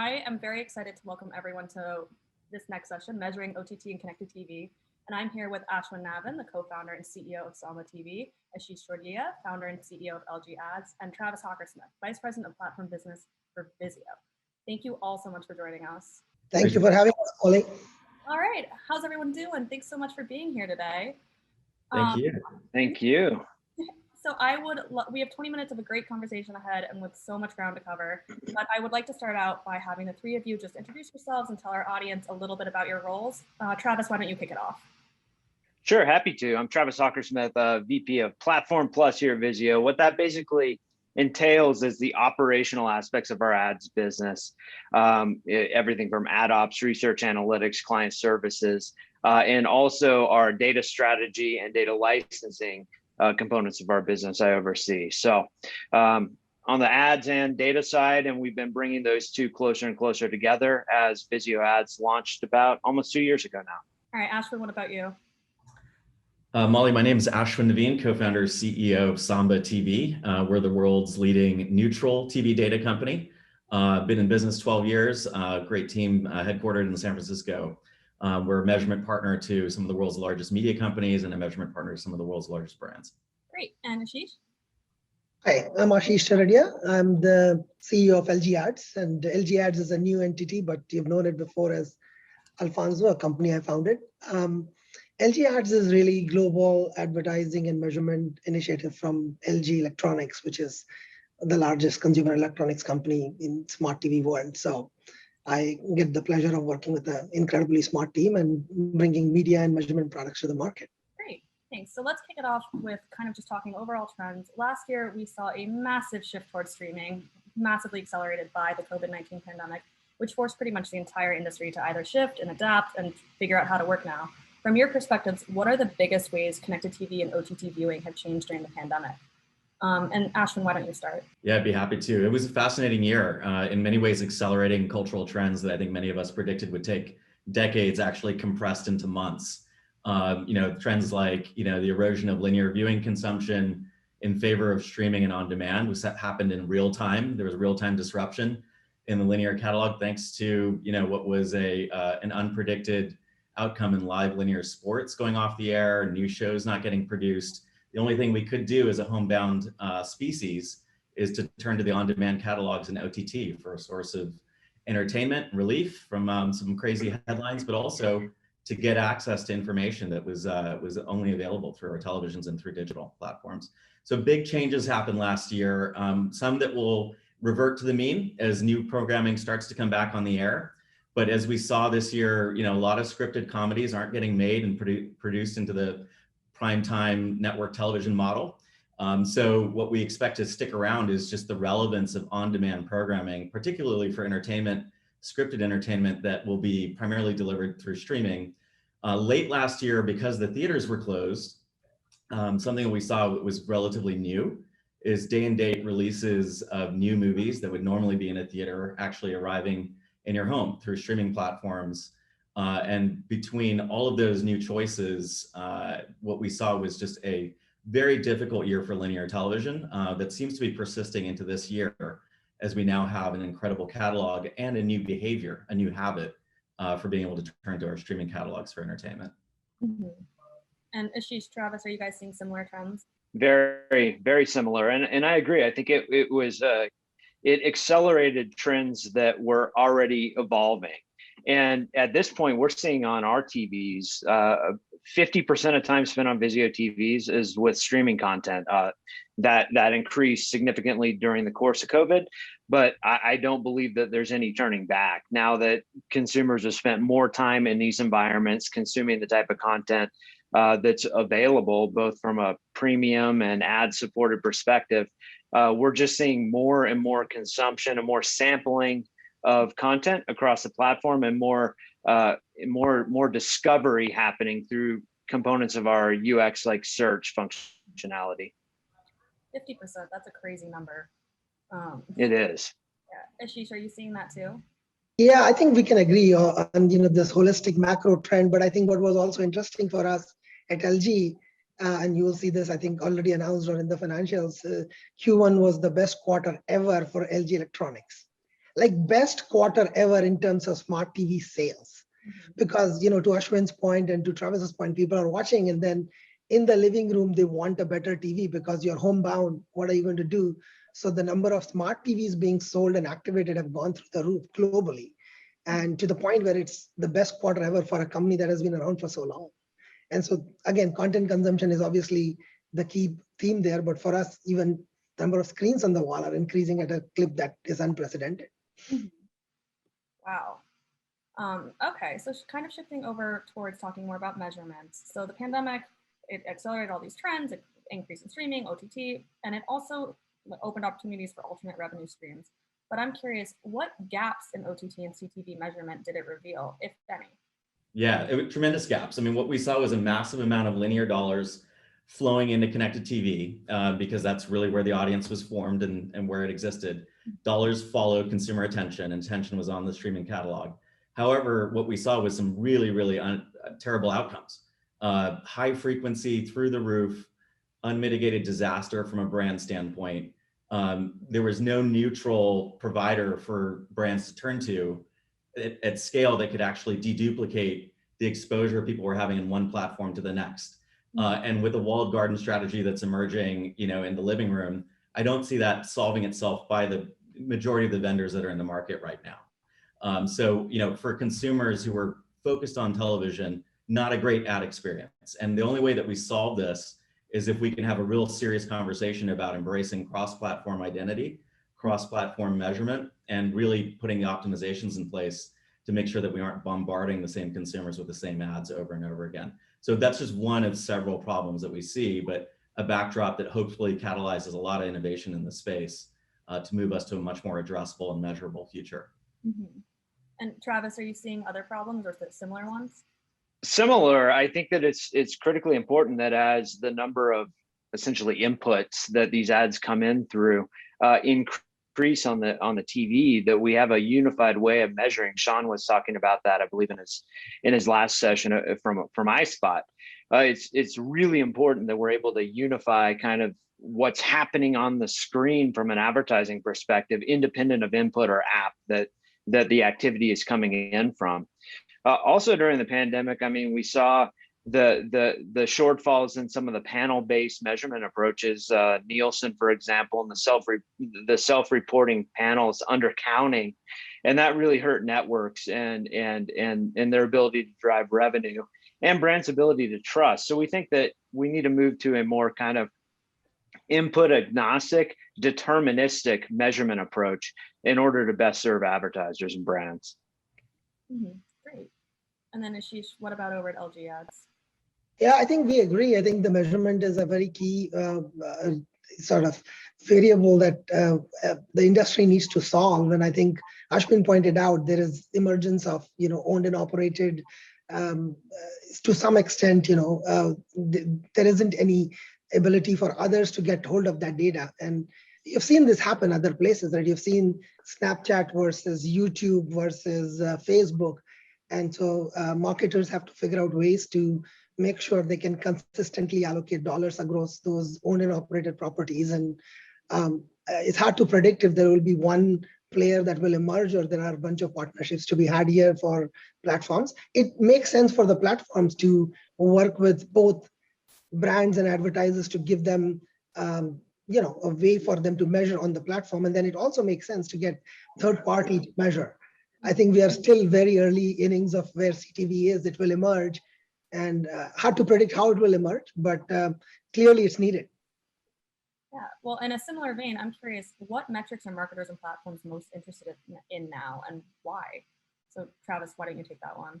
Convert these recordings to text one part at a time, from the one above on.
I am very excited to welcome everyone to this next session, Measuring OTT and Connected TV. And I'm here with Ashwin Navin, the co-founder and CEO of Samba TV, Ashish Chordia, founder and CEO of LG Ads, and Travis Hockersmith, Vice President of Platform Business for Vizio. Thank you all so much for joining us. Thank you for having us, Ollie. All right, how's everyone doing? Thanks so much for being here today. Thank you. Thank you. So we have 20 minutes of a great conversation ahead and with so much ground to cover, but I would like to start out by having the three of you just introduce yourselves and tell our audience a little bit about your roles. Travis, why don't you kick it off? Sure, happy to. I'm Travis Hockersmith, VP of Platform Plus here at Vizio. What that basically entails is the operational aspects of our ads business, everything from ad ops, research analytics, client services, and also our data strategy and data licensing components of our business I oversee. So on the ads and data side, and we've been bringing those two closer and closer together as Vizio Ads launched about almost 2 years ago now. All right, Ashwin, what about you? Molly, my name is Ashwin Navin, co-founder, CEO of Samba TV. We're the world's leading neutral TV data company. Been in business 12 years, great team headquartered in San Francisco. We're a measurement partner to some of the world's largest media companies and a measurement partner to some of the world's largest brands. Great, and Ashish? Hi, I'm Ashish Chordia. I'm the CEO of LG Ads, and LG Ads is a new entity, but you've known it before as Alfonso, a company I founded. LG Ads is really global advertising and measurement initiative from LG Electronics, which is the largest consumer electronics company in smart TV world. So I get the pleasure of working with an incredibly smart team and bringing media and measurement products to the market. Great, thanks. So let's kick it off with kind of just talking overall trends. Last year, we saw a massive shift towards streaming, massively accelerated by the COVID-19 pandemic, which forced pretty much the entire industry to either shift and adapt and figure out how to work now. From your perspectives, what are the biggest ways connected TV and OTT viewing have changed during the pandemic? And Ashwin, why don't you start? Yeah, I'd be happy to. It was a fascinating year, in many ways accelerating cultural trends that I think many of us predicted would take decades, actually compressed into months. Trends like, the erosion of linear viewing consumption in favor of streaming and on demand happened in real time. There was real-time disruption in the linear catalog, thanks to, what was an unpredicted outcome in live linear sports going off the air, new shows not getting produced. The only thing we could do as a homebound species is to turn to the on-demand catalogs and OTT for a source of entertainment, relief from some crazy headlines, but also to get access to information that was only available through our televisions and through digital platforms. So big changes happened last year, some that will revert to the mean as new programming starts to come back on the air. But as we saw this year, a lot of scripted comedies aren't getting made and produced into the primetime network television model. So what we expect to stick around is just the relevance of on-demand programming, particularly for entertainment, scripted entertainment that will be primarily delivered through streaming. Late last year, because the theaters were closed, something that we saw was relatively new is day and date releases of new movies that would normally be in a theater actually arriving in your home through streaming platforms. And between all of those new choices, what we saw was just a very difficult year for linear television that seems to be persisting into this year as we now have an incredible catalog and a new behavior, a new habit for being able to turn to our streaming catalogs for entertainment. Mm-hmm. And Ashish, Travis, are you guys seeing similar trends? Very, very similar. And I agree. I think it accelerated trends that were already evolving. And at this point, we're seeing on our TVs, 50% of time spent on Vizio TVs is with streaming content. That increased significantly during the course of COVID, but I don't believe that there's any turning back now that consumers have spent more time in these environments consuming the type of content that's available, both from a premium and ad-supported perspective. We're just seeing more and more consumption and more sampling of content across the platform and more discovery happening through components of our UX like search functionality. 50%, that's a crazy number. It is. Yeah. Ashish, are you seeing that too? Yeah, I think we can agree on this holistic macro trend, but I think what was also interesting for us at LG, and you will see this, I think, already announced or in the financials, Q1 was the best quarter ever for LG Electronics. like best quarter ever in terms of smart TV sales. Because, to Ashwin's point and to Travis's point, people are watching, and then in the living room, they want a better TV because you're homebound. What are you going to do? So the number of smart TVs being sold and activated have gone through the roof globally. And to the point where it's the best quarter ever for a company that has been around for so long. And so again, content consumption is obviously the key theme there, but for us, even the number of screens on the wall are increasing at a clip that is unprecedented. Wow. Okay, so kind of shifting over towards talking more about measurements. So the pandemic, it accelerated all these trends, it increased in streaming, OTT, and it also opened opportunities for alternate revenue streams. But I'm curious, what gaps in OTT and CTV measurement did it reveal, if any? Yeah, tremendous gaps. I mean, what we saw was a massive amount of linear dollars flowing into connected TV because that's really where the audience was formed and where it existed. Dollars followed consumer attention, and attention was on the streaming catalog. However, what we saw was some really, really terrible outcomes. High frequency, through the roof, unmitigated disaster from a brand standpoint. There was no neutral provider for brands to turn to at scale that could actually deduplicate the exposure people were having in one platform to the next. And with the walled garden strategy that's emerging, in the living room, I don't see that solving itself by the majority of the vendors that are in the market right now. So, for consumers who are focused on television, not a great ad experience. And the only way that we solve this is if we can have a real serious conversation about embracing cross-platform identity, cross-platform measurement, and really putting the optimizations in place to make sure that we aren't bombarding the same consumers with the same ads over and over again. So that's just one of several problems that we see, but a backdrop that hopefully catalyzes a lot of innovation in the space to move us to a much more addressable and measurable future. And Travis, are you seeing other problems or similar ones? Similar. I think that it's critically important that as the number of essentially inputs that these ads come in through increase on the TV, that we have a unified way of measuring. Sean was talking about that, I believe, in his last session from iSpot. It's really important that we're able to unify kind of what's happening on the screen from an advertising perspective, independent of input or app that the activity is coming in from. Also during the pandemic, I mean, we saw the shortfalls in some of the panel-based measurement approaches. Nielsen, for example, and the self-reporting panels undercounting, and that really hurt networks and their ability to drive revenue and brands' ability to trust. So we think that we need to move to a more kind of input agnostic, deterministic measurement approach in order to best serve advertisers and brands. Great. And then Ashish, what about over at LG Ads? Yeah, I think we agree. I think the measurement is a very key sort of variable that the industry needs to solve. And I think Ashwin pointed out there is emergence of owned and operated. To some extent, there isn't any ability for others to get hold of that data. And you've seen this happen other places, right? You've seen Snapchat versus YouTube versus Facebook. And so marketers have to figure out ways to make sure they can consistently allocate dollars across those owned and operated properties. And it's hard to predict if there will be one player that will emerge or there are a bunch of partnerships to be had here for platforms. It makes sense for the platforms to work with both brands and advertisers to give them a way for them to measure on the platform. And then it also makes sense to get third party to measure. I think we are still very early innings of where CTV is. It will emerge, and hard to predict how it will emerge, but clearly it's needed. Yeah, well, in a similar vein, I'm curious, what metrics are marketers and platforms most interested in now and why? So Travis, why don't you take that one?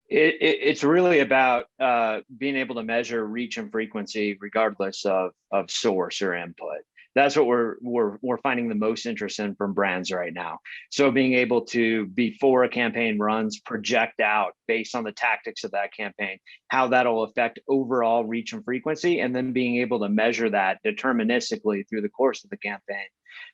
It's really about being able to measure reach and frequency regardless of source or input. That's what we're finding the most interest in from brands right now. So being able to, before a campaign runs, project out based on the tactics of that campaign, how that'll affect overall reach and frequency, and then being able to measure that deterministically through the course of the campaign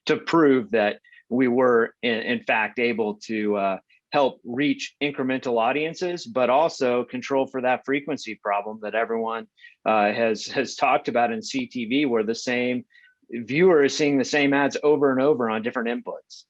to prove that we were in fact able to help reach incremental audiences, but also control for that frequency problem that everyone has talked about in CTV, where the same viewer is seeing the same ads over and over on different inputs.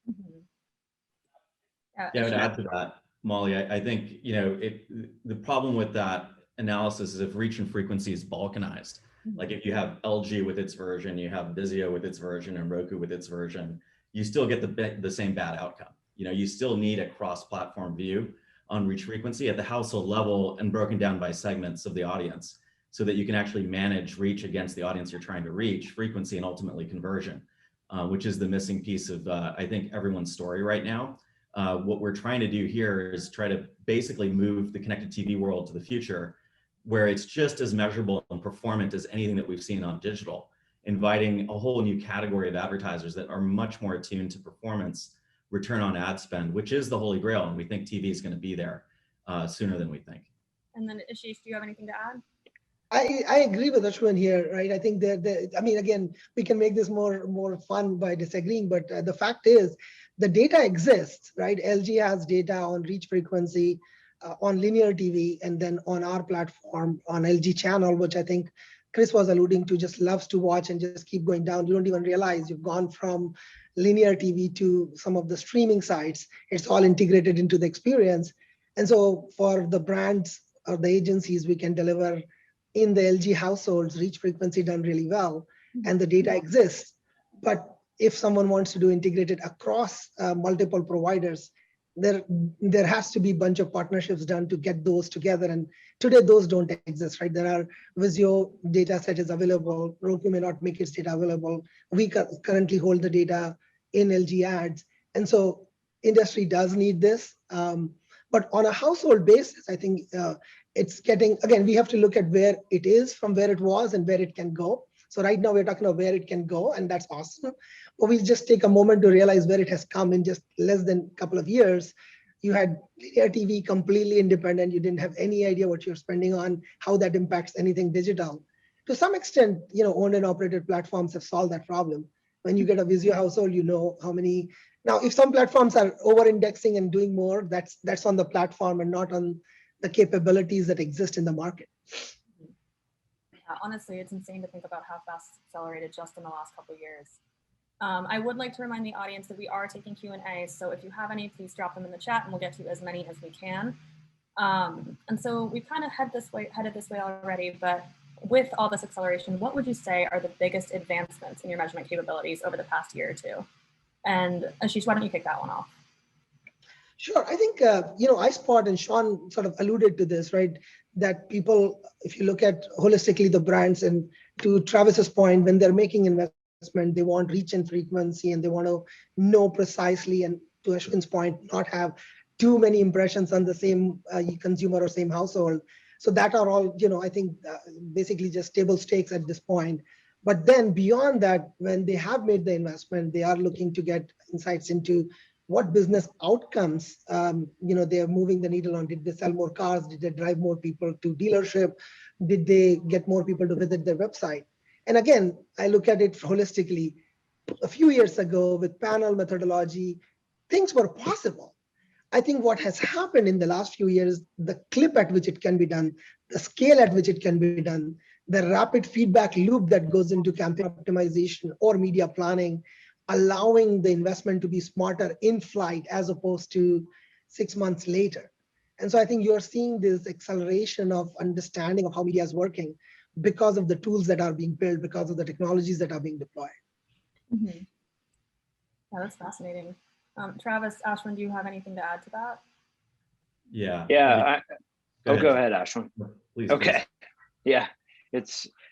Yeah, I would add to that, Molly. I think, the problem with that analysis is if reach and frequency is balkanized. Like if you have LG with its version, you have Vizio with its version, and Roku with its version, you still get the same bad outcome. You still need a cross-platform view on reach frequency at the household level and broken down by segments of the audience so that you can actually manage reach against the audience you're trying to reach, frequency, and ultimately conversion, which is the missing piece of, I think, everyone's story right now. What we're trying to do here is try to basically move the connected TV world to the future where it's just as measurable and performant as anything that we've seen on digital, inviting a whole new category of advertisers that are much more attuned to performance, return on ad spend, which is the holy grail. And we think TV is going to be there sooner than we think. And then Ashish, do you have anything to add? I agree with Ashwin here, right? I think again, we can make this more fun by disagreeing, but the fact is the data exists, right? LG has data on reach frequency, on linear TV, and then on our platform on LG channel, which I think Chris was alluding to, just loves to watch and just keep going down. You don't even realize you've gone from linear TV to some of the streaming sites. It's all integrated into the experience. And so for the brands or the agencies, we can deliver in the LG households, reach frequency done really well, and the data exists. But if someone wants to do integrated across multiple providers, there has to be a bunch of partnerships done to get those together. And today those don't exist, right? There are Vizio data set is available. Roku may not make its data available. We currently hold the data in LG ads. And so industry does need this. But on a household basis, I think it's getting, again, we have to look at where it is from where it was and where it can go. So right now we're talking about where it can go, and that's awesome. But we just take a moment to realize where it has come in just less than a couple of years. You had linear TV completely independent. You didn't have any idea what you're spending on, how that impacts anything digital. To some extent, owned and operated platforms have solved that problem. When you get a Vizio household, you know how many. Now, if some platforms are over-indexing and doing more, that's on the platform and not on the capabilities that exist in the market. Yeah, honestly, it's insane to think about how fast it's accelerated just in the last couple of years. I would like to remind the audience that we are taking Q&A, so if you have any, please drop them in the chat and we'll get to as many as we can. And so we've kind of headed this way already, but with all this acceleration, what would you say are the biggest advancements in your measurement capabilities over the past year or two? And Ashish, why don't you kick that one off? Sure. I think, iSpot and Sean sort of alluded to this, right? That people, if you look at holistically the brands, and to Travis's point, when they're making investment, they want reach and frequency and they want to know precisely, and to Ashwin's point, not have too many impressions on the same consumer or same household. So that are all, I think basically just table stakes at this point. But then beyond that, when they have made the investment, they are looking to get insights into what business outcomes, they are moving the needle on. Did they sell more cars? Did they drive more people to dealership? Did they get more people to visit their website? And again, I look at it holistically. A few years ago with panel methodology, things were possible. I think what has happened in the last few years, the clip at which it can be done, the scale at which it can be done, the rapid feedback loop that goes into campaign optimization or media planning, allowing the investment to be smarter in flight as opposed to 6 months later. And so I think you're seeing this acceleration of understanding of how media is working because of the tools that are being built, because of the technologies that are being deployed. Mm-hmm. Yeah, that's fascinating. Travis, Ashwin, do you have anything to add to that? Yeah. Yeah. Go ahead, Ashwin. Please. Okay. Please. Yeah.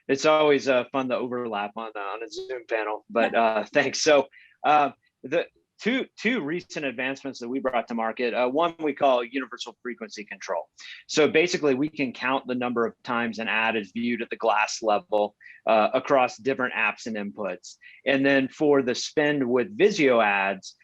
It's always fun to overlap on a Zoom panel, but thanks. So the two recent advancements that we brought to market, one we call universal frequency control. So basically we can count the number of times an ad is viewed at the glass level across different apps and inputs. And then for the spend with Vizio ads,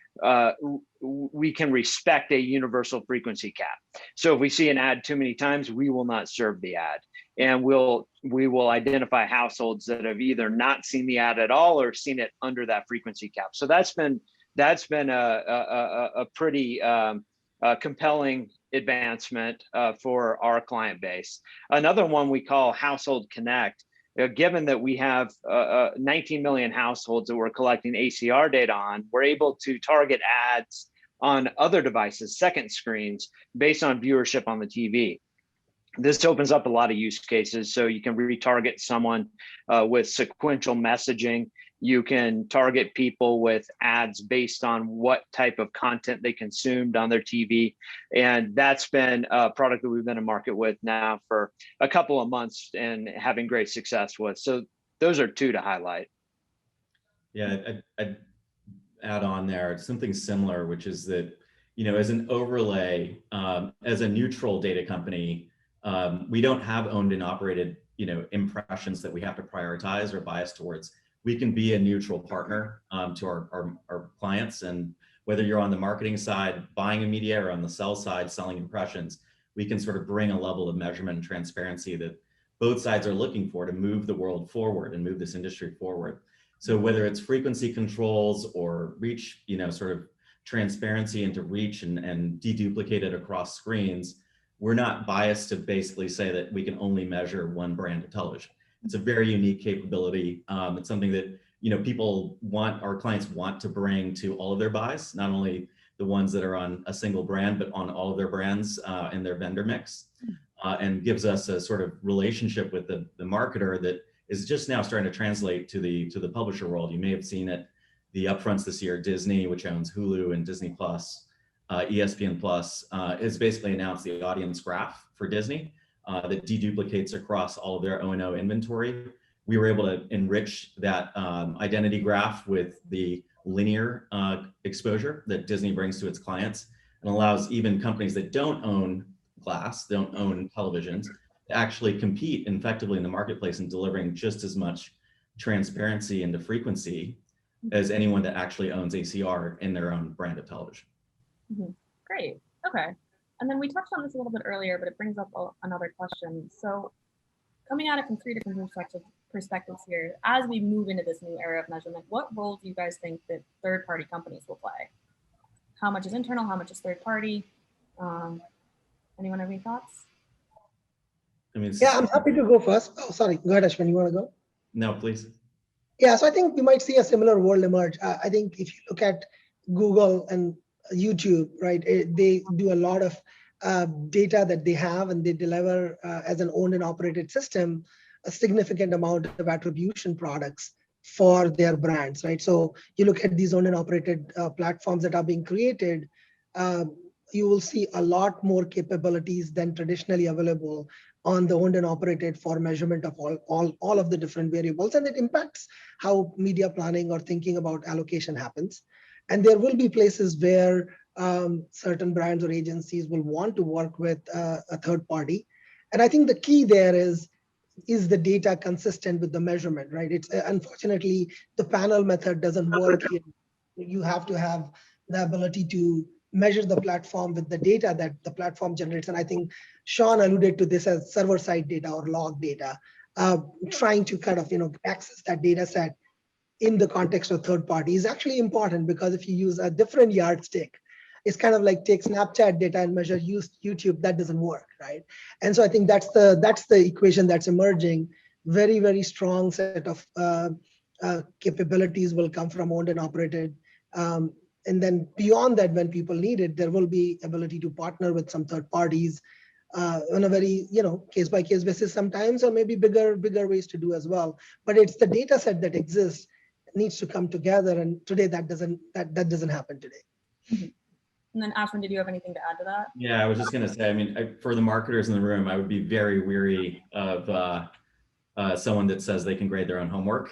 we can respect a universal frequency cap. So if we see an ad too many times, we will not serve the ad. And we will identify households that have either not seen the ad at all or seen it under that frequency cap. So that's been a pretty compelling advancement for our client base. Another one we call Household Connect. Given that we have 19 million households that we're collecting ACR data on, we're able to target ads on other devices, second screens, based on viewership on the TV. This opens up a lot of use cases. So you can retarget someone with sequential messaging. You can target people with ads based on what type of content they consumed on their TV. And that's been a product that we've been in market with now for a couple of months and having great success with. So those are two to highlight. Yeah, I'd add on there something similar, which is that, as an overlay, as a neutral data company, we don't have owned and operated, impressions that we have to prioritize or bias towards. We can be a neutral partner to our clients. And whether you're on the marketing side, buying a media, or on the sell side, selling impressions, we can sort of bring a level of measurement and transparency that both sides are looking for to move the world forward and move this industry forward. So whether it's frequency controls or reach, sort of transparency into reach and deduplicate it across screens, we're not biased to basically say that we can only measure one brand of television. It's a very unique capability. It's something that our clients want to bring to all of their buys, not only the ones that are on a single brand, but on all of their brands and their vendor mix, and gives us a sort of relationship with the marketer that is just now starting to translate to the publisher world. You may have seen it, the upfronts this year. Disney, which owns Hulu and Disney Plus, ESPN Plus, has basically announced the audience graph for Disney that deduplicates across all of their O&O inventory. We were able to enrich that identity graph with the linear exposure that Disney brings to its clients, and allows even companies that don't own glass, don't own televisions, to actually compete effectively in the marketplace and delivering just as much transparency into frequency as anyone that actually owns ACR in their own brand of television. Mm-hmm. Great. Okay. And then we touched on this a little bit earlier, but it brings up another question. So coming at it from three different perspectives here, as we move into this new era of measurement, what role do you guys think that third-party companies will play? How much is internal? How much is third-party? Anyone have any thoughts? Yeah, I'm happy to go first. Oh, sorry. Go ahead, Ashwin. You want to go? No, please. Yeah, so I think we might see a similar world emerge. I think if you look at Google and YouTube, right, they do a lot of data that they have, and they deliver as an owned and operated system a significant amount of attribution products for their brands, right? So you look at these owned and operated platforms that are being created, you will see a lot more capabilities than traditionally available on the owned and operated for measurement of all of the different variables, and it impacts how media planning or thinking about allocation happens. And there will be places where certain brands or agencies will want to work with a third party. And I think the key there is the data consistent with the measurement, right? It's unfortunately, the panel method doesn't work here. You have to have the ability to measure the platform with the data that the platform generates. And I think Sean alluded to this as server-side data or log data, trying to kind of access that data set in the context of third party is actually important, because if you use a different yardstick, it's kind of like take Snapchat data and measure YouTube, that doesn't work, right? And so I think that's the equation that's emerging. Very, very strong set of capabilities will come from owned and operated. And then beyond that, when people need it, there will be ability to partner with some third parties on a very case by case basis sometimes, or maybe bigger ways to do as well. But it's the data set that exists needs to come together, and today that doesn't happen today. Mm-hmm. And then Ashwin, did you have anything to add to that? Yeah, I was just going to say, I mean, for the marketers in the room, I would be very weary of someone that says they can grade their own homework.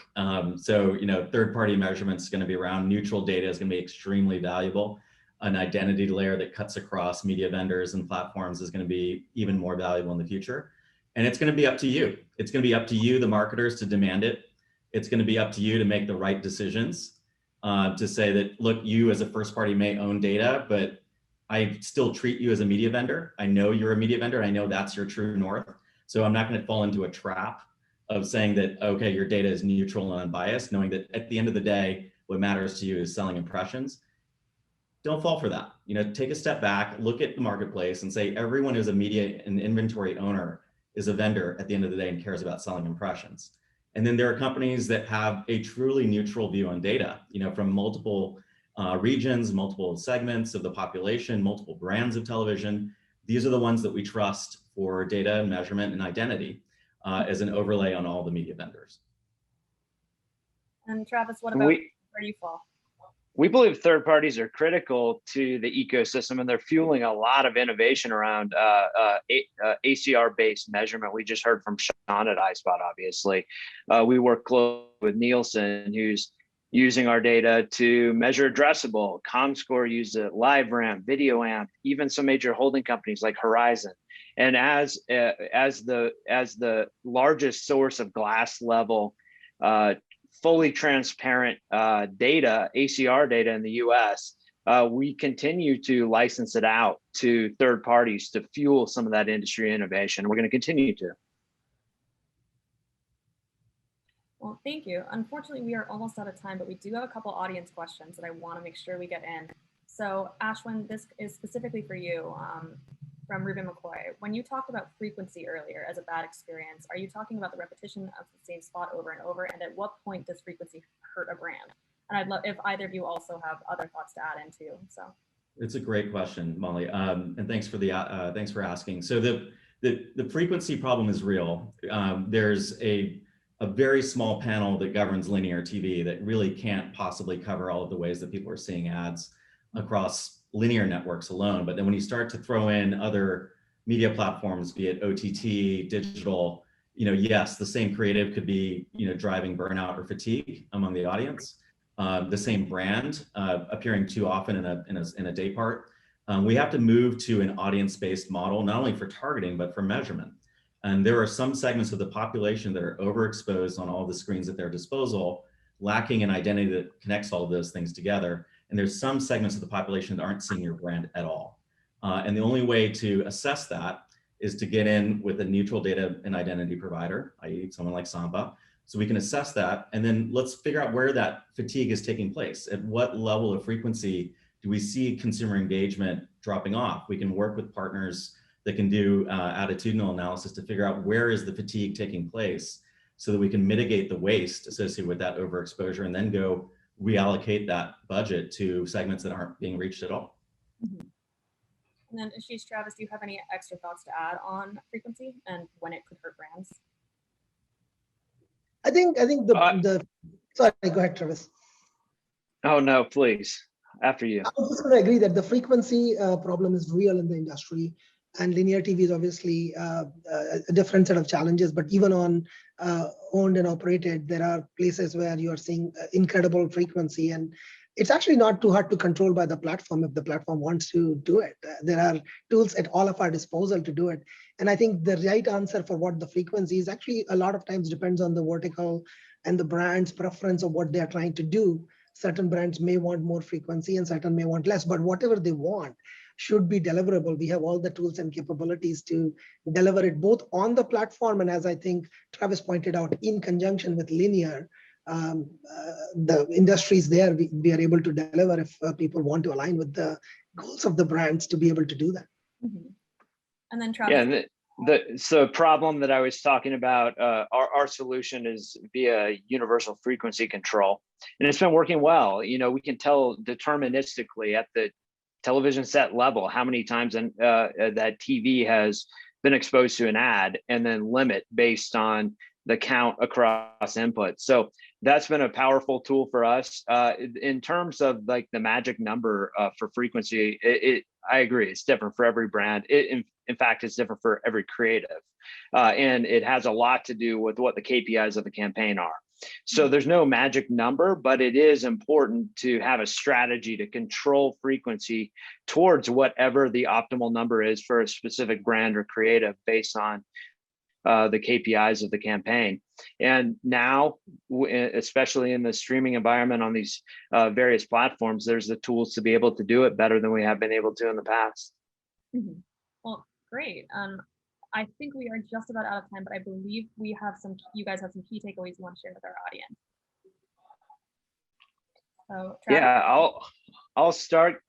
So, third-party measurement is going to be around. Neutral data is going to be extremely valuable. An identity layer that cuts across media vendors and platforms is going to be even more valuable in the future. And it's going to be up to you. It's going to be up to you, the marketers, to demand it. It's going to be up to you to make the right decisions. To say that, look, you as a first party may own data, but I still treat you as a media vendor. I know you're a media vendor. I know that's your true north. So I'm not going to fall into a trap of saying that, okay, your data is neutral and unbiased, knowing that at the end of the day, what matters to you is selling impressions. Don't fall for that. Take a step back, look at the marketplace and say everyone who's a media and inventory owner is a vendor at the end of the day and cares about selling impressions. And then there are companies that have a truly neutral view on data, from multiple regions, multiple segments of the population, multiple brands of television. These are the ones that we trust for data, measurement, and identity as an overlay on all the media vendors. And Travis, what about where do you fall? We believe third parties are critical to the ecosystem, and they're fueling a lot of innovation around ACR-based measurement. We just heard from Sean at iSpot, obviously. We work closely with Nielsen, who's using our data to measure addressable. Comscore uses it, LiveRamp, VideoAmp, even some major holding companies like Horizon. And as the largest source of glass level fully transparent data, ACR data in the US, we continue to license it out to third parties to fuel some of that industry innovation. We're going to continue to. Well, thank you. Unfortunately, we are almost out of time, but we do have a couple audience questions that I want to make sure we get in. So Ashwin, this is specifically for you from Ruben McCoy. When you talked about frequency earlier as a bad experience, are you talking about the repetition of the same spot over and over? And at what point does frequency hurt a brand? And I'd love if either of you also have other thoughts to add into. So it's a great question, Molly, and thanks for asking. So the frequency problem is real. There's a very small panel that governs linear TV that really can't possibly cover all of the ways that people are seeing ads across linear networks alone. But then when you start to throw in other media platforms, be it OTT, digital, yes, the same creative could be, driving burnout or fatigue among the audience. The same brand appearing too often in a day part. We have to move to an audience-based model, not only for targeting, but for measurement. And there are some segments of the population that are overexposed on all the screens at their disposal, lacking an identity that connects all of those things together. And there's some segments of the population that aren't seeing your brand at all. And the only way to assess that is to get in with a neutral data and identity provider, i.e. someone like Samba, so we can assess that. And then let's figure out where that fatigue is taking place. At what level of frequency do we see consumer engagement dropping off? We can work with partners that can do attitudinal analysis to figure out where is the fatigue taking place so that we can mitigate the waste associated with that overexposure and then go reallocate that budget to segments that aren't being reached at all. Mm-hmm. And then Ashish, Travis, do you have any extra thoughts to add on frequency and when it could hurt brands? I think sorry, go ahead, Travis. Oh no, please, after you. I was just going to agree that the frequency problem is real in the industry. And linear TV is obviously a different set of challenges, but even on owned and operated, there are places where you are seeing incredible frequency, and it's actually not too hard to control by the platform if the platform wants to do it. There are tools at all of our disposal to do it. And I think the right answer for what the frequency is actually a lot of times depends on the vertical and the brand's preference of what they're trying to do. Certain brands may want more frequency and certain may want less, but whatever they want should be deliverable. We have all the tools and capabilities to deliver it both on the platform and, as I think Travis pointed out, in conjunction with linear. The industries there, we are able to deliver if people want to align with the goals of the brands to be able to do that. Mm-hmm. And then Travis. Yeah, so problem that I was talking about, our solution is via universal frequency control, and it's been working well. We can tell deterministically at the television set level how many times that TV has been exposed to an ad, and then limit based on the count across inputs. So that's been a powerful tool for us. In terms of like the magic number for frequency, I agree, it's different for every brand. In fact, it's different for every creative. And it has a lot to do with what the KPIs of the campaign are. So there's no magic number, but it is important to have a strategy to control frequency towards whatever the optimal number is for a specific brand or creative based on the KPIs of the campaign. And now, especially in the streaming environment on these various platforms, there's the tools to be able to do it better than we have been able to in the past. Mm-hmm. Well, great. I think we are just about out of time, but I believe you guys have some key takeaways you want to share with our audience. So, Travis. Yeah, I'll start.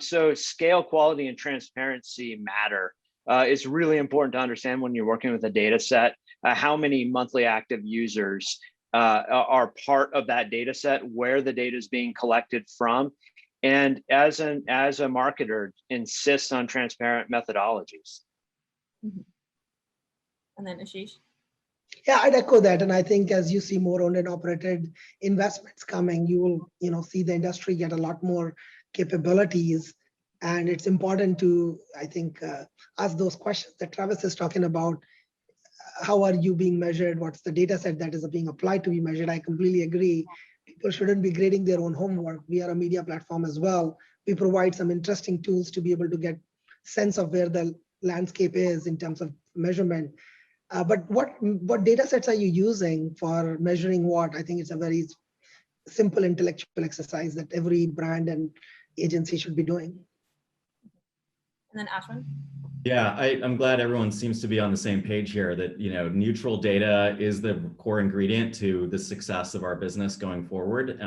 So scale, quality, and transparency matter. It's really important to understand when you're working with a data set, how many monthly active users are part of that data set, where the data is being collected from, and as a marketer, insist on transparent methodologies. Mhm. And then Ashish. Yeah, I'd echo that. And I think as you see more owned and operated investments coming, you will, see the industry get a lot more capabilities. And it's important to, I think, ask those questions that Travis is talking about. How are you being measured? What's the data set that is being applied to be measured? I completely agree. People shouldn't be grading their own homework. We are a media platform as well. We provide some interesting tools to be able to get sense of where the landscape is in terms of measurement. But what data sets are you using for measuring what? I think it's a very simple intellectual exercise that every brand and agency should be doing. And then Ashwin. Yeah, I'm glad everyone seems to be on the same page here that, neutral data is the core ingredient to the success of our business going forward.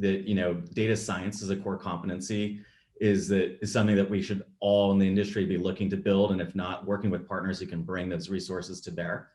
Data science is a core competency is something that we should all in the industry be looking to build. And if not, working with partners who can bring those resources to bear.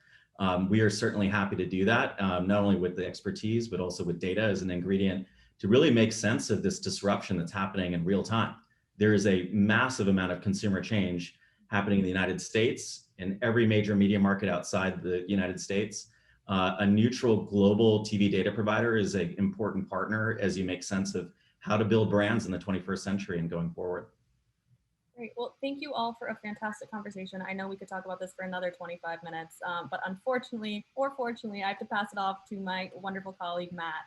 We are certainly happy to do that, not only with the expertise, but also with data as an ingredient to really make sense of this disruption that's happening in real time. There is a massive amount of consumer change happening in the United States, in every major media market outside the United States. A neutral global TV data provider is an important partner as you make sense of how to build brands in the 21st century and going forward. Great. Well, thank you all for a fantastic conversation. I know we could talk about this for another 25 minutes, but unfortunately, or fortunately, I have to pass it off to my wonderful colleague, Matt.